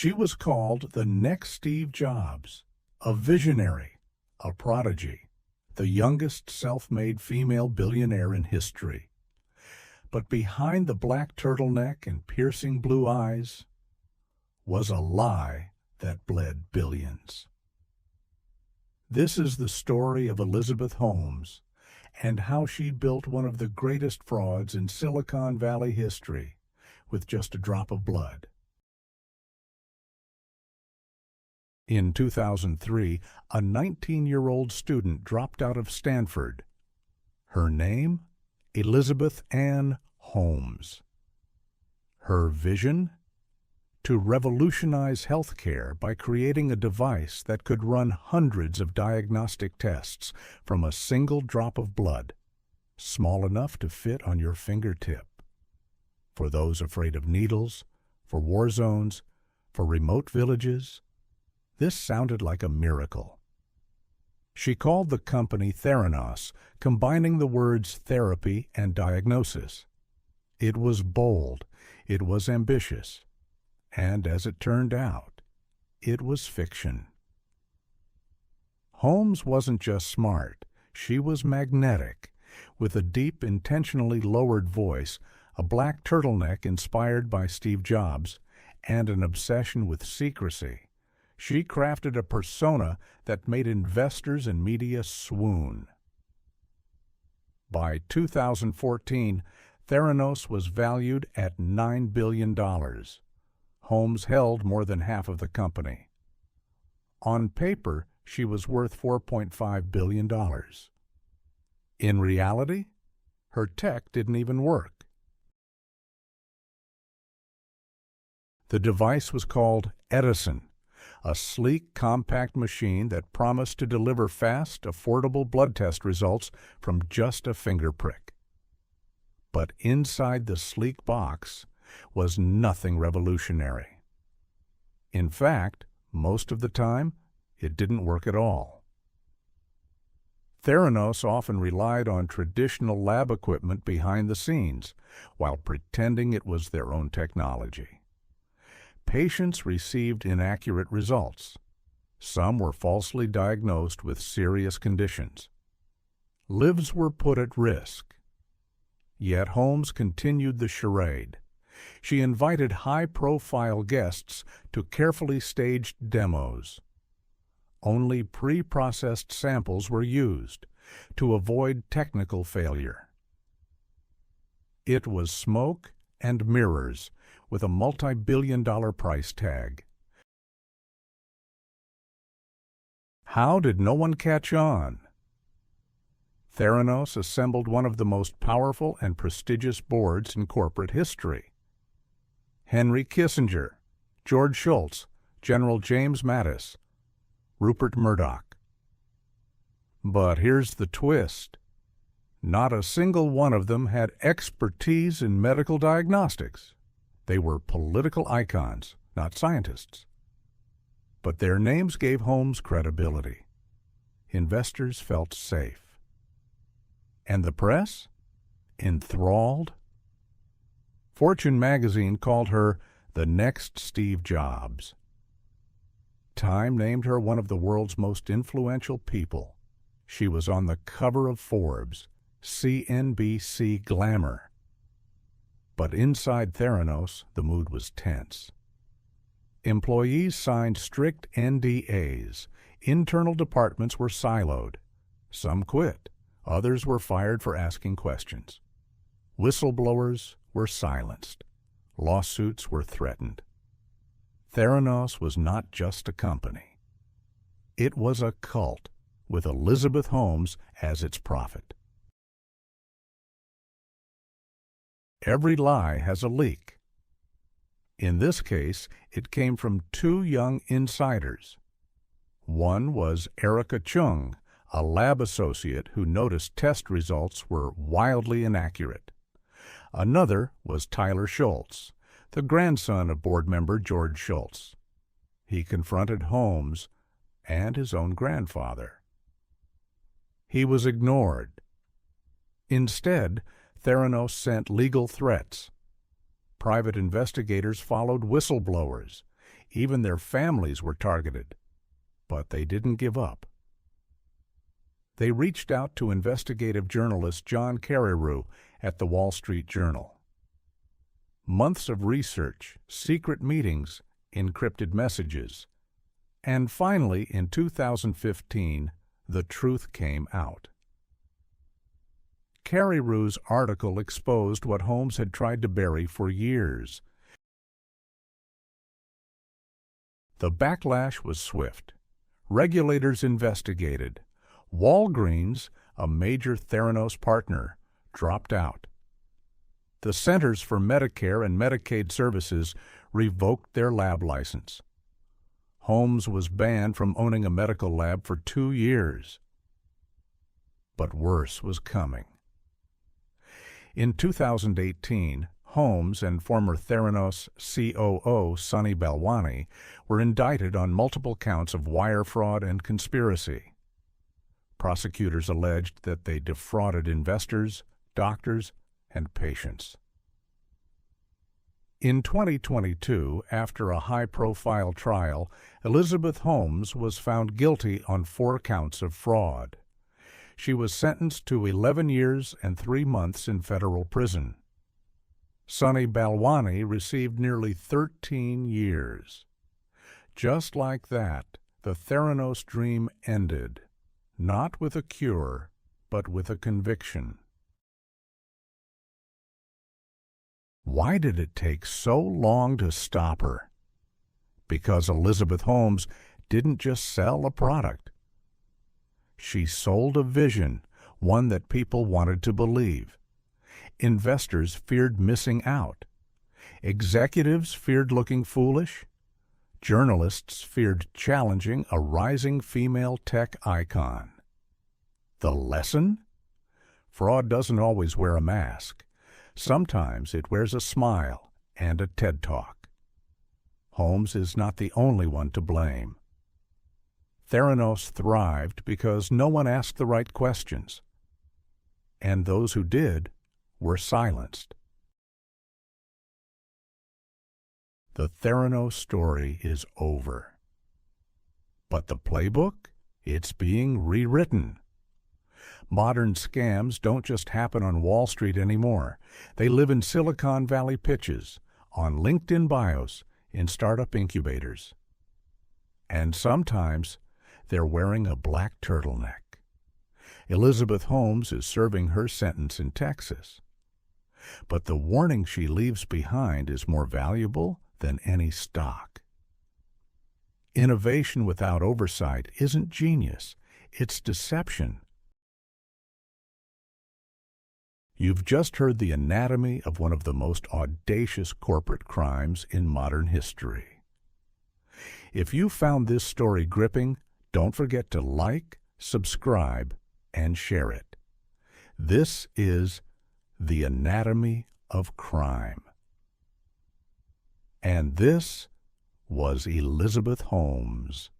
She was called the next Steve Jobs, a visionary, a prodigy, the youngest self-made female billionaire in history. But behind the black turtleneck and piercing blue eyes was a lie that bled billions. This is the story of Elizabeth Holmes and how she built one of the greatest frauds in Silicon Valley history with just a drop of blood. In 2003, a 19-year-old student dropped out of Stanford. Her name? Elizabeth Ann Holmes. Her vision? To revolutionize healthcare by creating a device that could run hundreds of diagnostic tests from a single drop of blood, small enough to fit on your fingertip. For those afraid of needles, for war zones, for remote villages, this sounded like a miracle. She called the company Theranos, combining the words therapy and diagnosis. It was bold, it was ambitious, and as it turned out, it was fiction. Holmes wasn't just smart, she was magnetic, with a deep, intentionally lowered voice, a black turtleneck inspired by Steve Jobs, and an obsession with secrecy. She crafted a persona that made investors and media swoon. By 2014, Theranos was valued at $9 billion. Holmes held more than half of the company. On paper, she was worth $4.5 billion. In reality, her tech didn't even work. The device was called Edison, a sleek, compact machine that promised to deliver fast, affordable blood test results from just a finger prick. But inside the sleek box was nothing revolutionary. In fact, most of the time, it didn't work at all. Theranos often relied on traditional lab equipment behind the scenes, while pretending it was their own technology. Patients received inaccurate results. Some were falsely diagnosed with serious conditions. Lives were put at risk. Yet Holmes continued the charade. She invited high-profile guests to carefully staged demos. Only pre-processed samples were used to avoid technical failure. It was smoke and mirrors with a multi-billion-dollar price tag. How did no one catch on? Theranos assembled one of the most powerful and prestigious boards in corporate history. Henry Kissinger, George Shultz, General James Mattis, Rupert Murdoch. But here's the twist. Not a single one of them had expertise in medical diagnostics. They were political icons, not scientists. But their names gave Holmes credibility. Investors felt safe. And the press? Enthralled. Fortune magazine called her the next Steve Jobs. Time named her one of the world's most influential people. She was on the cover of Forbes, CNBC Glamour. But inside Theranos, the mood was tense. Employees signed strict NDAs. Internal departments were siloed. Some quit. Others were fired for asking questions. Whistleblowers were silenced. Lawsuits were threatened. Theranos was not just a company. It was a cult, with Elizabeth Holmes as its prophet. Every lie has a leak. In this case, it came from two young insiders. One was Erica Chung, a lab associate who noticed test results were wildly inaccurate. Another was Tyler Shultz, the grandson of board member George Shultz. He confronted Holmes and his own grandfather. He was ignored. Instead, Theranos sent legal threats. Private investigators followed whistleblowers. Even their families were targeted, but they didn't give up. They reached out to investigative journalist John Carreyrou at the Wall Street Journal. Months of research, secret meetings, encrypted messages, and finally, in 2015, the truth came out. Carreyrou's article exposed what Holmes had tried to bury for years. The backlash was swift. Regulators investigated. Walgreens, a major Theranos partner, dropped out. The Centers for Medicare and Medicaid Services revoked their lab license. Holmes was banned from owning a medical lab for 2 years. But worse was coming. In 2018, Holmes and former Theranos COO Sunny Balwani were indicted on multiple counts of wire fraud and conspiracy. Prosecutors alleged that they defrauded investors, doctors, and patients. In 2022, after a high-profile trial, Elizabeth Holmes was found guilty on 4 counts of fraud. She was sentenced to 11 years and 3 months in federal prison. Sunny Balwani received nearly 13 years. Just like that, the Theranos dream ended, not with a cure, but with a conviction. Why did it take so long to stop her? Because Elizabeth Holmes didn't just sell a product. She sold a vision, one that people wanted to believe. Investors feared missing out. Executives feared looking foolish. Journalists feared challenging a rising female tech icon. The lesson? Fraud doesn't always wear a mask. Sometimes it wears a smile and a TED Talk. Holmes is not the only one to blame. Theranos thrived because no one asked the right questions, and those who did were silenced. The Theranos story is over. But the playbook? It's being rewritten. Modern scams don't just happen on Wall Street anymore. They live in Silicon Valley pitches, on LinkedIn bios, in startup incubators. And sometimes they're wearing a black turtleneck. Elizabeth Holmes is serving her sentence in Texas. But the warning she leaves behind is more valuable than any stock. Innovation without oversight isn't genius, it's deception. You've just heard the anatomy of one of the most audacious corporate crimes in modern history. If you found this story gripping, don't forget to like, subscribe, and share it. This is The Anatomy of Crime. And this was Elizabeth Holmes.